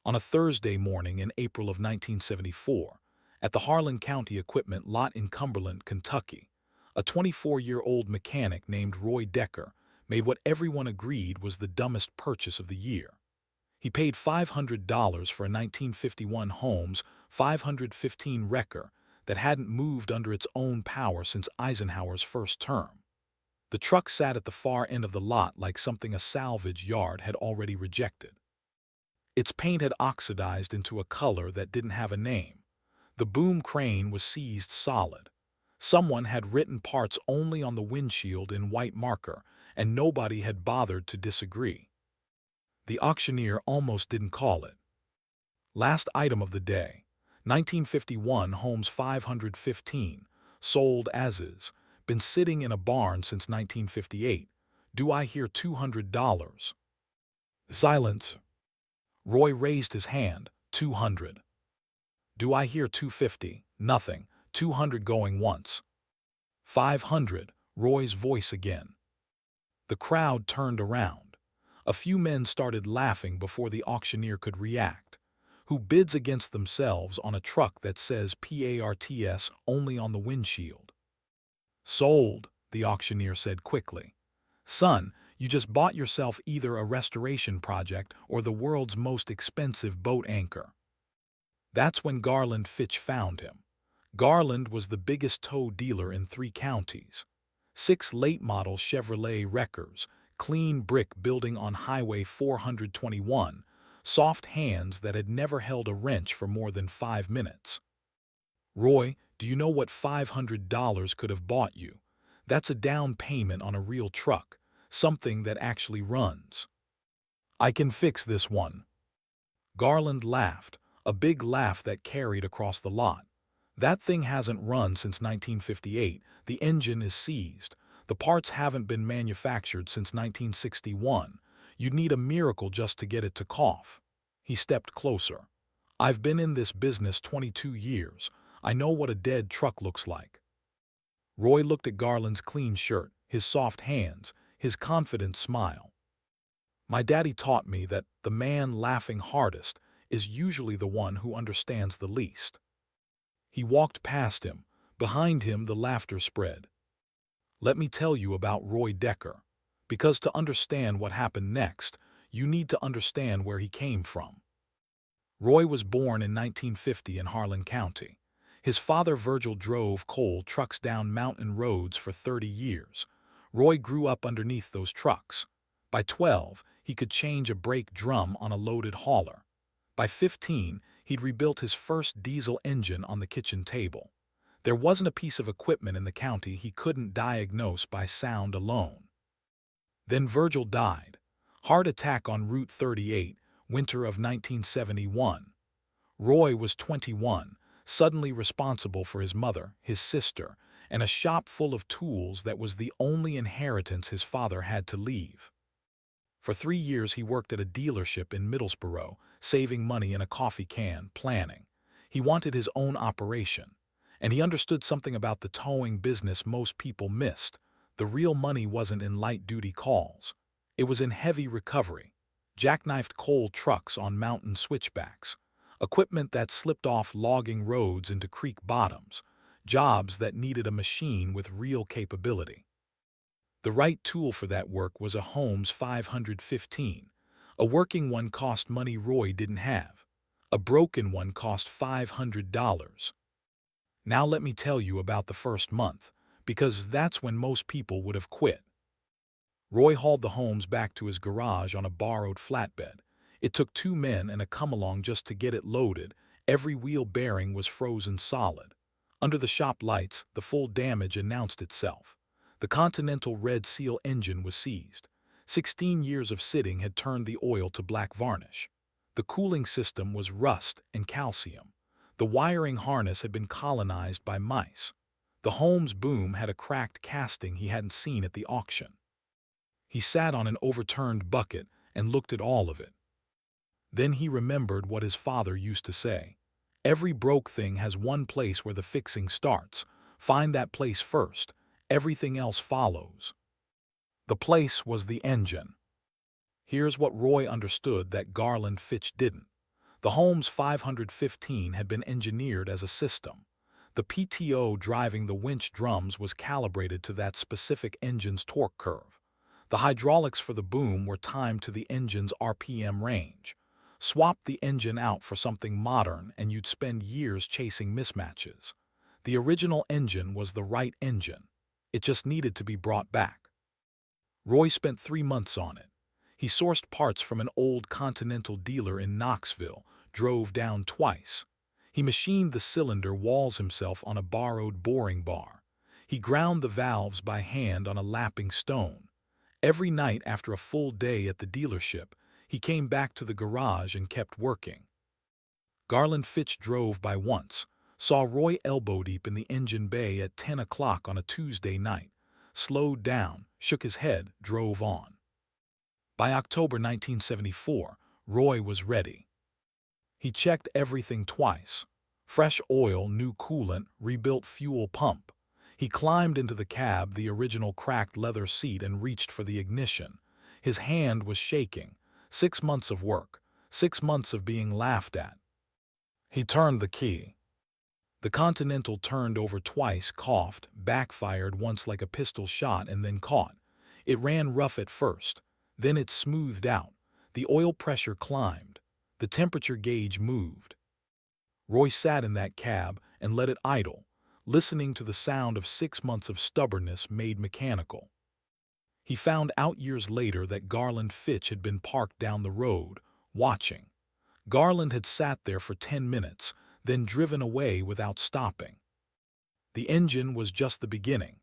On a Thursday morning in April of 1974, at the Harlan County equipment lot in Cumberland, Kentucky, a 24-year-old mechanic named Roy Decker made what everyone agreed was the dumbest purchase of the year. He paid $500 for a 1951 Holmes 515 wrecker that hadn't moved under its own power since Eisenhower's first term. The truck sat at the far end of the lot like something a salvage yard had already rejected. Its paint had oxidized into a color that didn't have a name. The boom crane was seized solid. Someone had written parts only on the windshield in white marker, and nobody had bothered to disagree. The auctioneer almost didn't call it. Last item of the day, 1951 Holmes 515, sold as is, been sitting in a barn since 1958. Do I hear $200? Silence. Roy raised his hand. 200. Do I hear 250? Nothing. 200 going once. 500. Roy's voice again. The crowd turned around. A few men started laughing before the auctioneer could react. Who bids against themselves on a truck that says PARTS only on the windshield? Sold, the auctioneer said quickly. Son, you just bought yourself either a restoration project or the world's most expensive boat anchor. That's when Garland Fitch found him. Garland was the biggest tow dealer in 3 counties. 6 late-model Chevrolet wreckers, clean brick building on Highway 421, soft hands that had never held a wrench for more than 5 minutes. Roy, do you know what $500 could have bought you? That's a down payment on a real truck, something that actually runs. I can fix this one. Garland laughed, a big laugh that carried across the lot. That thing hasn't run since 1958, the engine is seized, the parts haven't been manufactured since 1961. You'd need a miracle just to get it to cough. He stepped closer. I've been in this business 22 years. I know what a dead truck looks like. Roy looked at Garland's clean shirt, his soft hands, his confident smile. My daddy taught me that the man laughing hardest is usually the one who understands the least. He walked past him. Behind him the laughter spread. Let me tell you about Roy Decker, because to understand what happened next, you need to understand where he came from. Roy was born in 1950 in Harlan County. His father Virgil drove coal trucks down mountain roads for 30 years. Roy grew up underneath those trucks. By 12, he could change a brake drum on a loaded hauler. By 15, he'd rebuilt his first diesel engine on the kitchen table. There wasn't a piece of equipment in the county he couldn't diagnose by sound alone. Then Virgil died. Heart attack on Route 38, winter of 1971. Roy was 21, suddenly responsible for his mother, his sister, and a shop full of tools that was the only inheritance his father had to leave. For 3 years he worked at a dealership in Middlesboro, saving money in a coffee can, planning. He wanted his own operation. And he understood something about the towing business most people missed. The real money wasn't in light-duty calls. It was in heavy recovery. Jackknifed coal trucks on mountain switchbacks. Equipment that slipped off logging roads into creek bottoms. Jobs that needed a machine with real capability. The right tool for that work was a Holmes 515. A working one cost money Roy didn't have. A broken one cost $500. Now let me tell you about the first month, because that's when most people would have quit. Roy hauled the Holmes back to his garage on a borrowed flatbed. It took 2 men and a come-along just to get it loaded. Every wheel bearing was frozen solid. Under the shop lights, the full damage announced itself. The Continental Red Seal engine was seized. 16 years of sitting had turned the oil to black varnish. The cooling system was rust and calcium. The wiring harness had been colonized by mice. The Holmes boom had a cracked casting he hadn't seen at the auction. He sat on an overturned bucket and looked at all of it. Then he remembered what his father used to say. Every broke thing has one place where the fixing starts. Find that place first. Everything else follows. The place was the engine. Here's what Roy understood that Garland Fitch didn't. The Holmes 515 had been engineered as a system. The PTO driving the winch drums was calibrated to that specific engine's torque curve. The hydraulics for the boom were timed to the engine's RPM range. Swap the engine out for something modern and you'd spend years chasing mismatches. The original engine was the right engine. It just needed to be brought back. Roy spent 3 months on it. He sourced parts from an old Continental dealer in Knoxville, drove down twice. He machined the cylinder walls himself on a borrowed boring bar. He ground the valves by hand on a lapping stone. Every night after a full day at the dealership, he came back to the garage and kept working. Garland Fitch drove by once, saw Roy elbow-deep in the engine bay at 10 o'clock on a Tuesday night, slowed down, shook his head, drove on. By October 1974, Roy was ready. He checked everything twice. Fresh oil, new coolant, rebuilt fuel pump. He climbed into the cab, the original cracked leather seat, and reached for the ignition. His hand was shaking. 6 months of work, 6 months of being laughed at. He turned the key. The Continental turned over twice, coughed, backfired once like a pistol shot, and then caught. It ran rough at first. Then it smoothed out. The oil pressure climbed. The temperature gauge moved. Roy sat in that cab and let it idle, listening to the sound of 6 months of stubbornness made mechanical. He found out years later that Garland Fitch had been parked down the road, watching. Garland had sat there for 10 minutes, then driven away without stopping. The engine was just the beginning.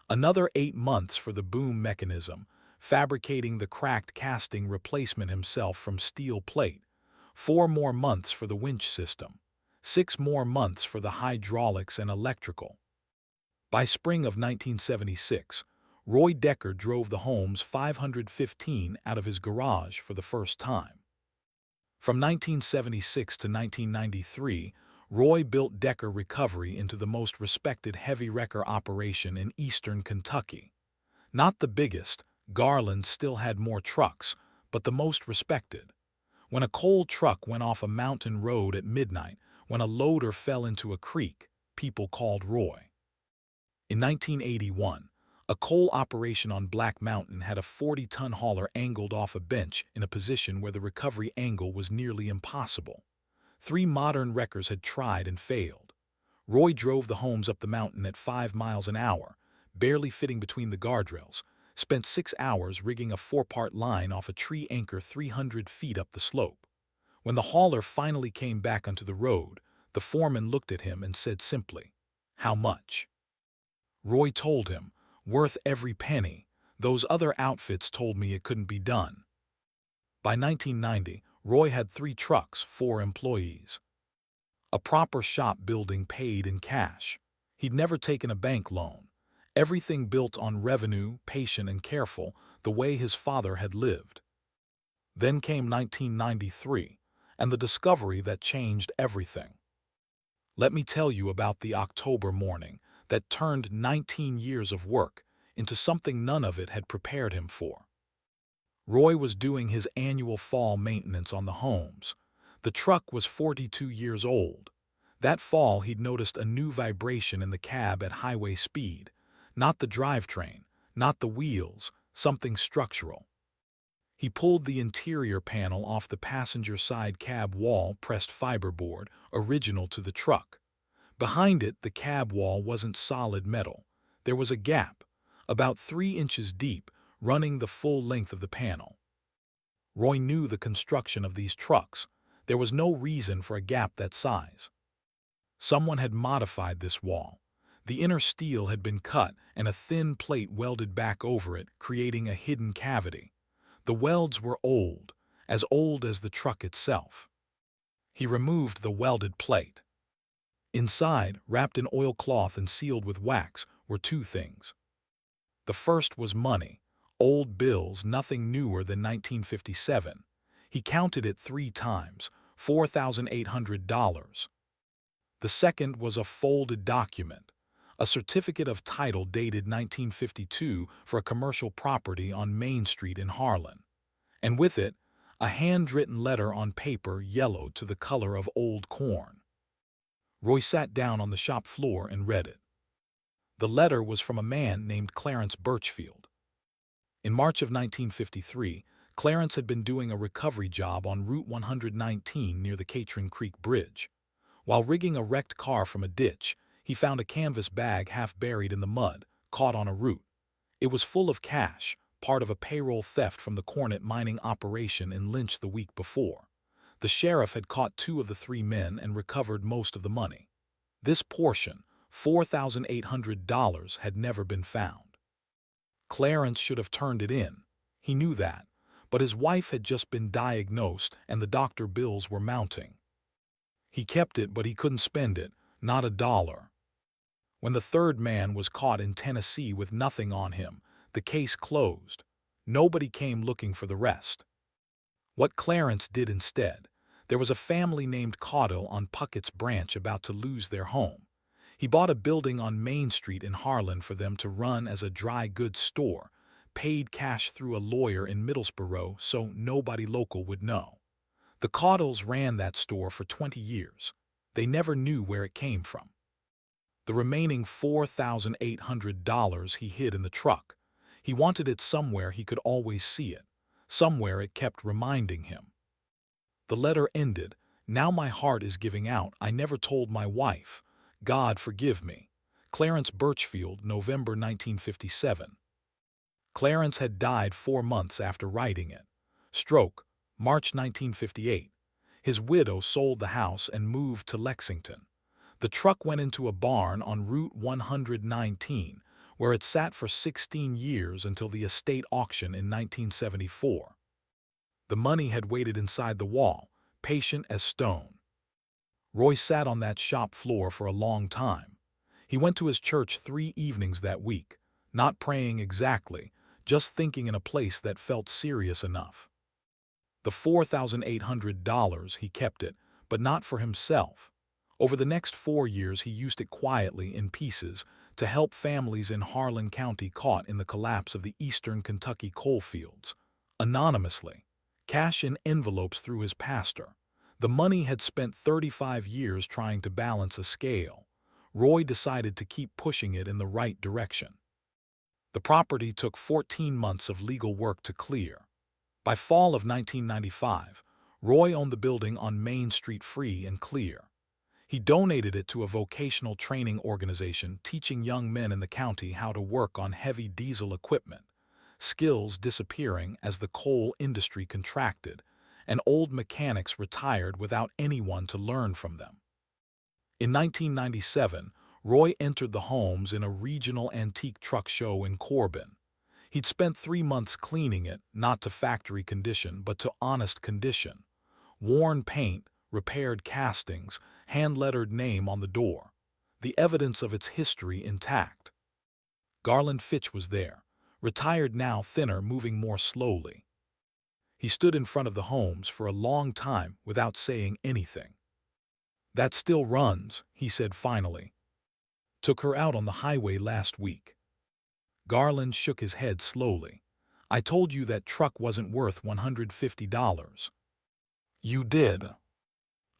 Another 8 months for the boom mechanism, fabricating the cracked casting replacement himself from steel plate. 4 more months for the winch system. 6 more months for the hydraulics and electrical. By spring of 1976, Roy Decker drove the Holmes 515 out of his garage for the first time. From 1976 to 1993, Roy built Decker Recovery into the most respected heavy wrecker operation in eastern Kentucky. Not the biggest, Garland still had more trucks, but the most respected. When a coal truck went off a mountain road at midnight, when a loader fell into a creek, people called Roy. In 1981, a coal operation on Black Mountain had a 40-ton hauler angled off a bench in a position where the recovery angle was nearly impossible. 3 modern wreckers had tried and failed. Roy drove the Holmes up the mountain at 5 miles an hour, barely fitting between the guardrails, spent 6 hours rigging a 4-part line off a tree anchor 300 feet up the slope. When the hauler finally came back onto the road, the foreman looked at him and said simply, "How much?" Roy told him, "Worth every penny. Those other outfits told me it couldn't be done." By 1990, Roy had 3 trucks, 4 employees. A proper shop building paid in cash. He'd never taken a bank loan. Everything built on revenue, patient and careful, the way his father had lived. Then came 1993, and the discovery that changed everything. Let me tell you about the October morning that turned 19 years of work into something none of it had prepared him for. Roy was doing his annual fall maintenance on the Holmes. The truck was 42 years old. That fall he'd noticed a new vibration in the cab at highway speed. Not the drivetrain, not the wheels, something structural. He pulled the interior panel off the passenger side cab wall, pressed fiberboard, original to the truck. Behind it, the cab wall wasn't solid metal. There was a gap, about 3 inches deep, running the full length of the panel. Roy knew the construction of these trucks. There was no reason for a gap that size. Someone had modified this wall. The inner steel had been cut and a thin plate welded back over it, creating a hidden cavity. The welds were old as the truck itself. He removed the welded plate. Inside, wrapped in oilcloth and sealed with wax, were 2 things. The first was money, old bills, nothing newer than 1957. He counted it 3 times, $4,800. The second was a folded document, a certificate of title dated 1952 for a commercial property on Main Street in Harlan. And with it, a handwritten letter on paper yellowed to the color of old corn. Roy sat down on the shop floor and read it. The letter was from a man named Clarence Birchfield. In March of 1953, Clarence had been doing a recovery job on Route 119 near the Catron Creek Bridge. While rigging a wrecked car from a ditch, he found a canvas bag half buried in the mud, caught on a root. It was full of cash, part of a payroll theft from the Cornet mining operation in Lynch the week before. The sheriff had caught 2 of the 3 men and recovered most of the money. This portion, $4,800, had never been found. Clarence should have turned it in. He knew that, but his wife had just been diagnosed and the doctor bills were mounting. He kept it, but he couldn't spend it, not $1. When the 3rd man was caught in Tennessee with nothing on him, the case closed. Nobody came looking for the rest. What Clarence did instead, there was a family named Caudill on Puckett's Branch about to lose their home. He bought a building on Main Street in Harlan for them to run as a dry goods store, paid cash through a lawyer in Middlesboro so nobody local would know. The Caudills ran that store for 20 years. They never knew where it came from. The remaining $4,800 he hid in the truck. He wanted it somewhere he could always see it, somewhere it kept reminding him. The letter ended, "Now my heart is giving out. I never told my wife. God forgive me. Clarence Birchfield, November 1957." Clarence had died 4 months after writing it. Stroke, March 1958. His widow sold the house and moved to Lexington. The truck went into a barn on Route 119, where it sat for 16 years until the estate auction in 1974. The money had waited inside the wall, patient as stone. Roy sat on that shop floor for a long time. He went to his church 3 evenings that week, not praying exactly, just thinking in a place that felt serious enough. The $4,800, he kept it, but not for himself. Over the next 4 years he used it quietly in pieces to help families in Harlan County caught in the collapse of the eastern Kentucky coalfields, anonymously, cash in envelopes through his pastor. The money had spent 35 years trying to balance a scale. Roy decided to keep pushing it in the right direction. The property took 14 months of legal work to clear. By fall of 1995, Roy owned the building on Main Street free and clear. He donated it to a vocational training organization teaching young men in the county how to work on heavy diesel equipment, skills disappearing as the coal industry contracted, and old mechanics retired without anyone to learn from them. In 1997, Roy entered the Holmes in a regional antique truck show in Corbin. He'd spent 3 months cleaning it, not to factory condition, but to honest condition. Worn paint, repaired castings, hand-lettered name on the door. The evidence of its history intact. Garland Fitch was there, retired now, thinner, moving more slowly. He stood in front of the Holmes for a long time without saying anything. "That still runs," he said finally. "Took her out on the highway last week." Garland shook his head slowly. "I told you that truck wasn't worth $150. "You did."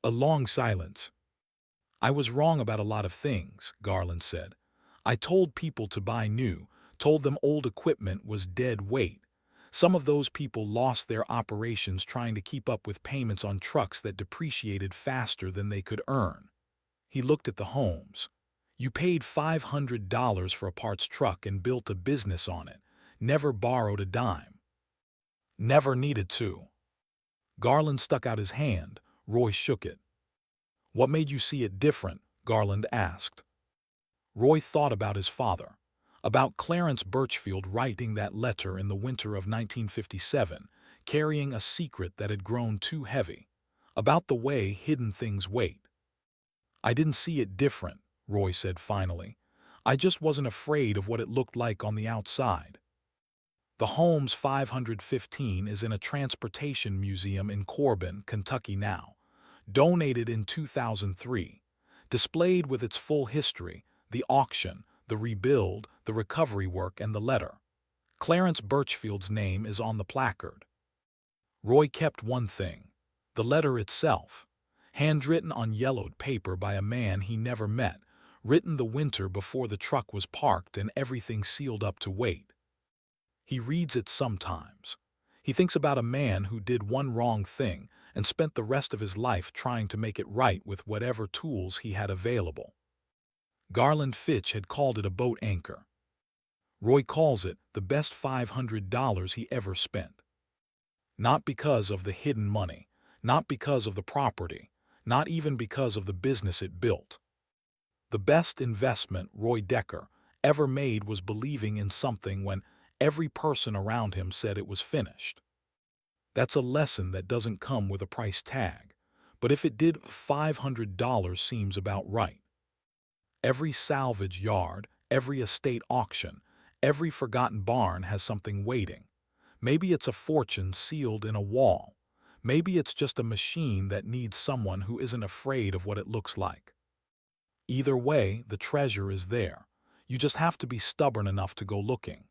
A long silence. "I was wrong about a lot of things," Garland said. "I told people to buy new, told them old equipment was dead weight. Some of those people lost their operations trying to keep up with payments on trucks that depreciated faster than they could earn." He looked at the Holmes. "You paid $500 for a parts truck and built a business on it. Never borrowed a dime." "Never needed to." Garland stuck out his hand. Roy shook it. "What made you see it different?" Garland asked. Roy thought about his father, about Clarence Birchfield writing that letter in the winter of 1957, carrying a secret that had grown too heavy, about the way hidden things wait. "I didn't see it different," Roy said finally. "I just wasn't afraid of what it looked like on the outside." The Holmes 515 is in a transportation museum in Corbin, Kentucky now. Donated in 2003. Displayed with its full history, the auction, the rebuild, the recovery work, and the letter. Clarence Birchfield's name is on the placard. Roy kept one thing, the letter itself, handwritten on yellowed paper by a man he never met, written the winter before the truck was parked and everything sealed up to wait. He reads it sometimes. He thinks about a man who did one wrong thing and spent the rest of his life trying to make it right with whatever tools he had available. Garland Fitch had called it a boat anchor. Roy calls it the best $500 he ever spent. Not because of the hidden money, not because of the property, not even because of the business it built. The best investment Roy Decker ever made was believing in something when every person around him said it was finished. That's a lesson that doesn't come with a price tag, but if it did, $500 seems about right. Every salvage yard, every estate auction, every forgotten barn has something waiting. Maybe it's a fortune sealed in a wall. Maybe it's just a machine that needs someone who isn't afraid of what it looks like. Either way, the treasure is there. You just have to be stubborn enough to go looking.